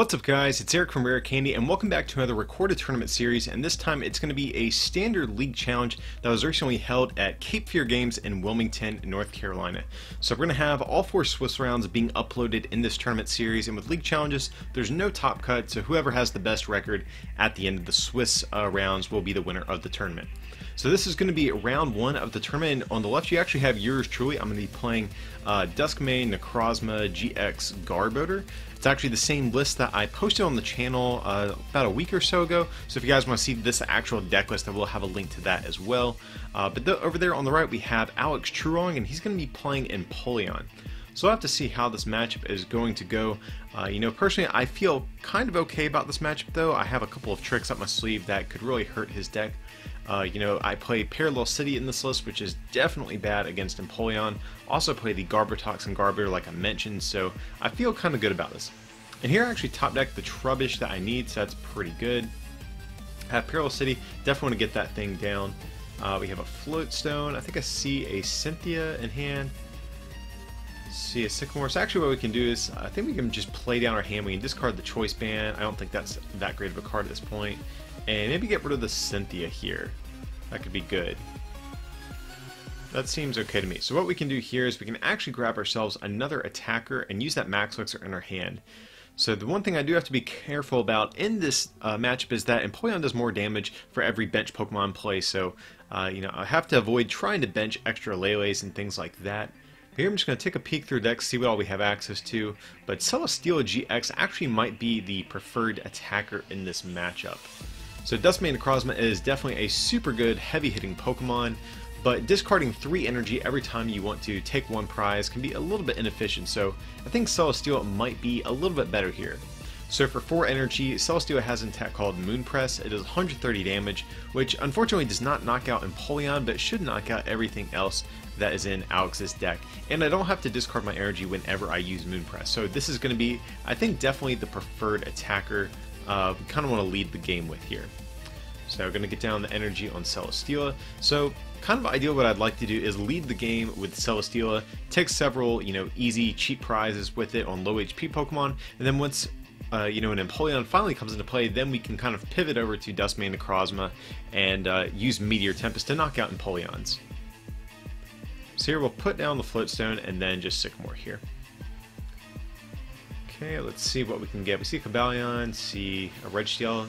What's up guys, it's Eric from Rare Candy and welcome back to another recorded tournament series, and this time it's going to be a standard league challenge that was recently held at Cape Fear Games in Wilmington, North Carolina. So we're going to have all 4 Swiss rounds being uploaded in this tournament series, and with league challenges there's no top cut, so whoever has the best record at the end of the Swiss rounds will be the winner of the tournament. So this is going to be round 1 of the tournament, and on the left you actually have yours truly. I'm going to be playing Duskmane Necrozma GX Garbodor. It's actually the same list that I posted on the channel about a week or so ago, so if you guys want to see this actual deck list, I will have a link to that as well. Over there on the right we have Alex Truong, and he's going to be playing Empoleon. So we'll have to see how this matchup is going to go. Personally I feel kind of okay about this matchup though. I have a couple of tricks up my sleeve that could really hurt his deck. I play Parallel City in this list, which is definitely bad against Empoleon. Also play the Garbotox Garbodor like I mentioned, so I feel kind of good about this. And here I actually top deck the Trubbish that I need, so that's pretty good. Have Parallel City, definitely want to get that thing down. We have a Float Stone. I think I see a Cynthia in hand. See a Sycamore. So actually what we can do is, I think we can just play down our hand. We can discard the Choice Band. I don't think that's that great of a card at this point. And maybe get rid of the Cynthia here. That could be good. That seems okay to me. So what we can do here is we can actually grab ourselves another attacker and use that Max Elixir in our hand. So the one thing I do have to be careful about in this matchup is that Empoleon does more damage for every bench Pokemon play. So I have to avoid trying to bench extra Lele's and things like that. Here I'm just going to take a peek through decks, see what all we have access to, but Celesteela GX actually might be the preferred attacker in this matchup. So Duskmane Necrozma is definitely a super good heavy hitting Pokemon, but discarding 3 energy every time you want to take 1 prize can be a little bit inefficient, so I think Celesteela might be a little bit better here. So for 4 energy, Celesteela has an attack called Moon Press. It does 130 damage, which unfortunately does not knock out Empoleon, but should knock out everything else that is in Alex's deck. And I don't have to discard my energy whenever I use Moon Press. So this is going to be, I think, definitely the preferred attacker. We kind of want to lead the game with here. So we're going to get down the energy on Celesteela. So kind of ideal, what I'd like to do is lead the game with Celesteela, take several, easy, cheap prizes with it on low HP Pokemon, and then once an Empoleon finally comes into play, then we can kind of pivot over to Duskmane Necrozma and use Meteor Tempest to knock out Empoleons. So here we'll put down the Float Stone and then just Sycamore here. Okay, let's see what we can get. We see Cobalion, see a Registeel.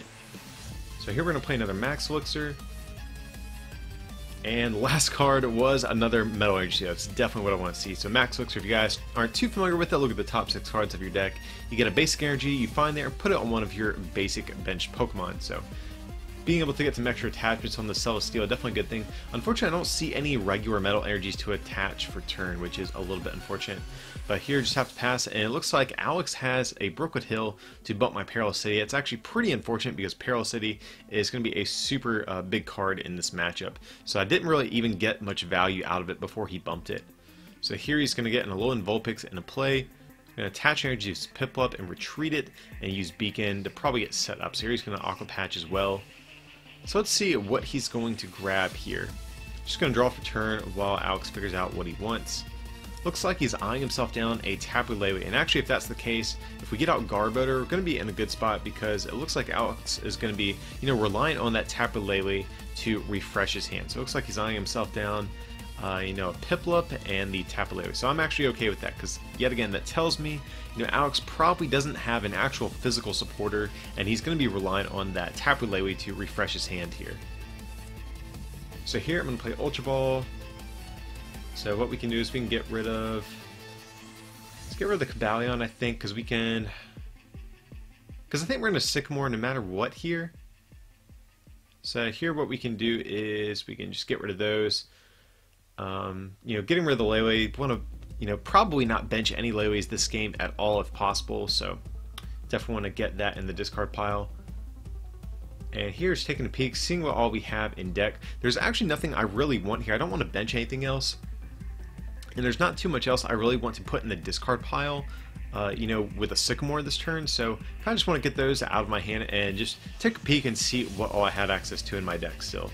So here we're going to play another Max Elixir. And the last card was another Metal Energy. That's definitely what I want to see. So Max Elixir, if you guys aren't too familiar with it, look at the top 6 cards of your deck. You get a basic energy you find there and put it on one of your basic bench Pokemon. So being able to get some extra attachments on the Celesteela, definitely a good thing. Unfortunately, I don't see any regular Metal Energies to attach for turn, which is a little bit unfortunate. But here, just have to pass, and it looks like Alex has a Brookwood Hill to bump my Parallel City. It's actually pretty unfortunate because Parallel City is going to be a super big card in this matchup. So I didn't really even get much value out of it before he bumped it. So here he's going to get an Alolan Vulpix into play. I'm going to attach energy, use Piplup and retreat it, and use Beacon to probably get set up. So here he's going to Aqua Patch as well. So let's see what he's going to grab here. Just going to draw for turn while Alex figures out what he wants. Looks like he's eyeing himself down a Tapu Lele, and actually if that's the case, if we get out Garbodor, we're going to be in a good spot because it looks like Alex is going to be, relying on that Tapu Lele to refresh his hand. So it looks like he's eyeing himself down, a Piplup and the Tapu Lele. So I'm actually okay with that because, yet again, that tells me, Alex probably doesn't have an actual physical supporter, and he's going to be relying on that Tapu Lele to refresh his hand here. So here I'm going to play Ultra Ball. So what we can do is we can get rid of, let's get rid of the Cobalion, I think, because I think we're going to Sycamore no matter what here. So here what we can do is we can just get rid of those. Getting rid of the Lele, want to, probably not bench any Lele's this game at all if possible, so definitely want to get that in the discard pile. And here's taking a peek, seeing what all we have in deck. There's actually nothing I really want here. I don't want to bench anything else. And there's not too much else I really want to put in the discard pile, with a Sycamore this turn. So I kind of just want to get those out of my hand and just take a peek and see what all I have access to in my deck still.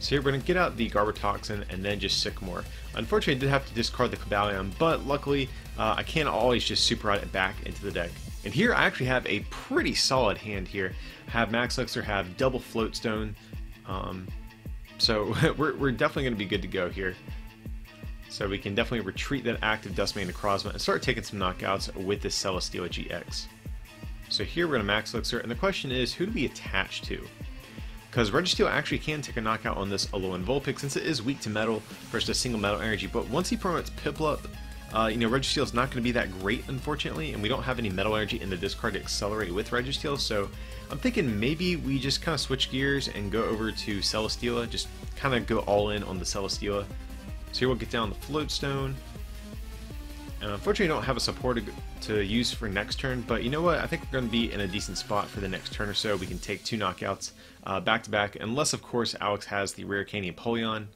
So here we're going to get out the Garbotoxin and then just Sycamore. Unfortunately I did have to discard the Cobalion, but luckily I can always just Super Ride it back into the deck. And here I actually have a pretty solid hand here. I have Max Elixir, have double Floatstone, so we're definitely going to be good to go here. So we can definitely retreat that active Duskmane Necrozma and start taking some knockouts with this Celesteela GX. So here we're going to Max Elixir, and the question is, who do we attach to? Because Registeel actually can take a knockout on this Alolan Vulpix since it is weak to metal versus a single metal energy, but once he promotes Piplup, Registeel is not going to be that great, unfortunately, and we don't have any metal energy in the discard to accelerate with Registeel, so I'm thinking maybe we just kind of switch gears and go over to Celesteela, just kind of go all in on the Celesteela. So here we'll get down the Floatstone. And unfortunately, I don't have a support to use for next turn, but you know what? I think we're going to be in a decent spot for the next turn or so. We can take 2 knockouts back to back, unless, of course, Alex has the rare Candy Empoleon.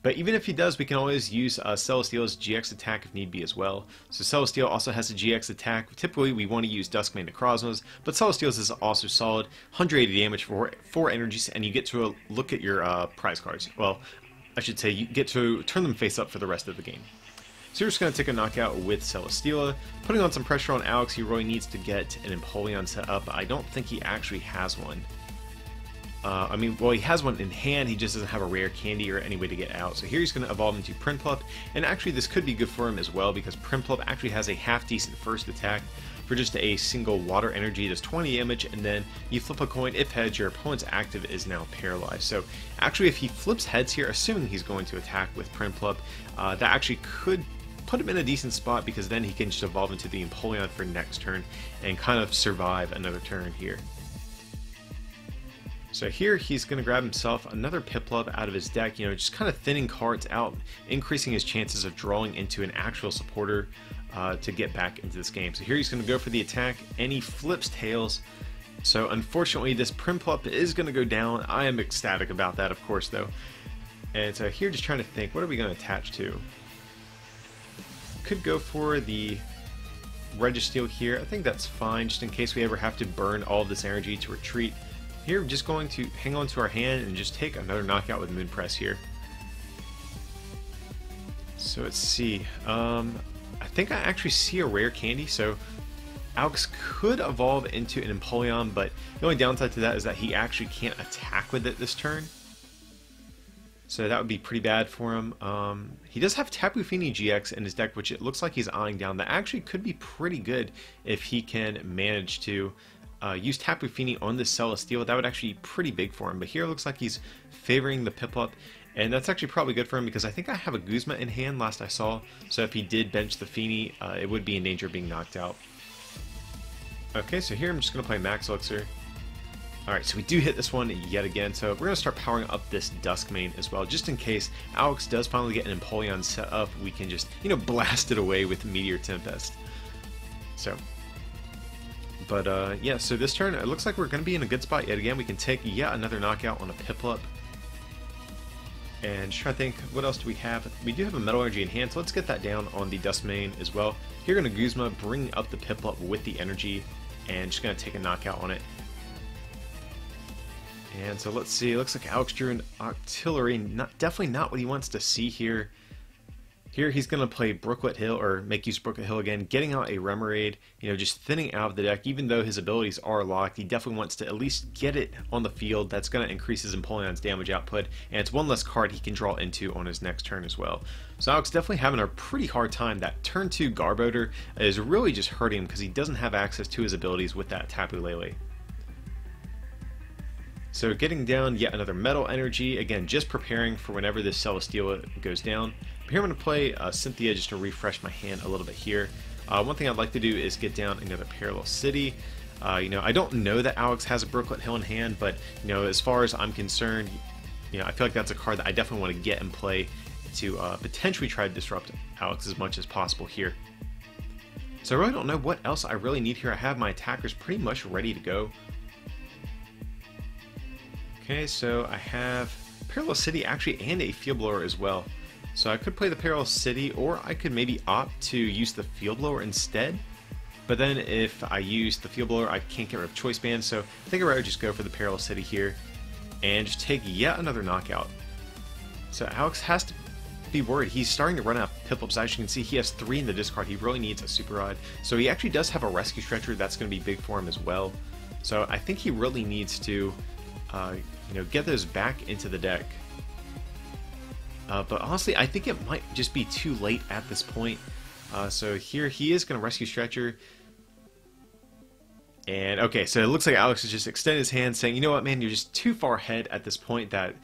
But even if he does, we can always use Celesteela's GX attack if need be as well. So Celesteela also has a GX attack. Typically, we want to use Duskmane Necrozmas, but Celesteela's is also solid. 180 damage for 4 energies, and you get to look at your prize cards. Well, I should say you get to turn them face up for the rest of the game. So we're just going to take a knockout with Celesteela, putting on some pressure on Alex. He really needs to get an Empoleon set up. I don't think he actually has one. Well, he has one in hand, he just doesn't have a rare candy or any way to get out. So here he's going to evolve into Prinplup, and actually this could be good for him as well, because Prinplup actually has a half-decent first attack for just a single water energy. Does 20 damage, and then you flip a coin. If heads, your opponent's active is now paralyzed. So actually, if he flips heads here, assuming he's going to attack with Prinplup, that actually could put him in a decent spot, because then he can just evolve into the Empoleon for next turn and kind of survive another turn here. So here he's going to grab himself another Piplup out of his deck, just kind of thinning cards out, increasing his chances of drawing into an actual supporter to get back into this game. So here he's going to go for the attack, and he flips tails. So unfortunately, this Prinplup is going to go down. I am ecstatic about that, of course, though. And so here, just trying to think, what are we going to attach to? Could go for the Registeel here. I think that's fine, just in case we ever have to burn all of this energy to retreat. Here, we're just going to hang on to our hand and just take another knockout with Moonpress here. So let's see. I think I actually see a rare candy, so Alex could evolve into an Empoleon, but the only downside to that is that he actually can't attack with it this turn. So that would be pretty bad for him. He does have Tapu Fini GX in his deck, which it looks like he's eyeing down. That actually could be pretty good if he can manage to use Tapu Fini on this Celesteela. That would actually be pretty big for him. But here it looks like he's favoring the Piplup, and that's actually probably good for him, because I think I have a Guzma in hand last I saw. So if he did bench the Fini, it would be in danger of being knocked out. Okay, so here I'm just going to play Max Elixir. Alright, so we do hit this one yet again, so we're going to start powering up this Duskmane as well, just in case Alex does finally get an Empoleon set up, we can just, blast it away with Meteor Tempest. So, but yeah, so this turn, it looks like we're going to be in a good spot yet again. We can take yet another knockout on a Piplup. And just try to think, what else do we have? We do have a Metal Energy in hand, so let's get that down on the Duskmane as well. Here we're going to Guzma, bring up the Piplup with the energy, and just going to take a knockout on it. And so let's see, it looks like Alex drew an Octillery, definitely not what he wants to see here. Here he's going to play Brooklet Hill, or make use of Brooklet Hill again, getting out a Remoraid, just thinning out of the deck. Even though his abilities are locked, he definitely wants to at least get it on the field. That's going to increase his Empoleon's damage output, and it's one less card he can draw into on his next turn as well. So Alex definitely having a pretty hard time. That turn 2 Garbodor is really just hurting him, because he doesn't have access to his abilities with that Tapu Lele. So getting down yet another Metal Energy, again just preparing for whenever this Celesteela goes down. But here I'm going to play Cynthia just to refresh my hand a little bit here. One thing I'd like to do is get down another Parallel City. I don't know that Alex has a Brooklet Hill in hand, but as far as I'm concerned, I feel like that's a card that I definitely want to get and play to potentially try to disrupt Alex as much as possible here. So I really don't know what else I really need here. I have my attackers pretty much ready to go. Okay, so I have Parallel City actually and a Field Blower as well. So I could play the Parallel City, or I could maybe opt to use the Field Blower instead. But then if I use the Field Blower, I can't get rid of Choice Band, so I think I'd rather just go for the Parallel City here and just take yet another knockout. So Alex has to be worried. He's starting to run out of Piplups. As you can see, he has 3 in the discard. He really needs a Super Rod. So he actually does have a Rescue Stretcher. That's going to be big for him as well. So I think he really needs to, you know, get those back into the deck. But honestly, I think it might just be too late at this point. So here he is going to Rescue Stretcher. And okay, so it looks like Alex has just extended his hand saying, you know what, man, you're just too far ahead at this point. That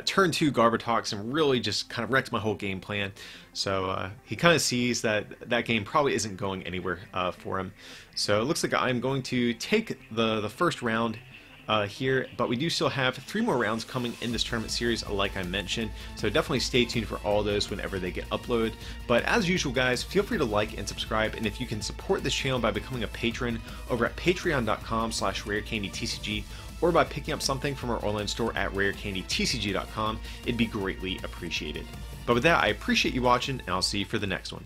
turn 2 Garbotoxin really just kind of wrecked my whole game plan. So he kind of sees that that game probably isn't going anywhere for him. So it looks like I'm going to take the first round here, but we do still have 3 more rounds coming in this tournament series, like I mentioned, so definitely stay tuned for all those whenever they get uploaded. But as usual, guys, feel free to like and subscribe, and if you can support this channel by becoming a patron over at patreon.com/rarecandytcg, or by picking up something from our online store at rarecandytcg.com, it'd be greatly appreciated. But with that, I appreciate you watching, and I'll see you for the next one.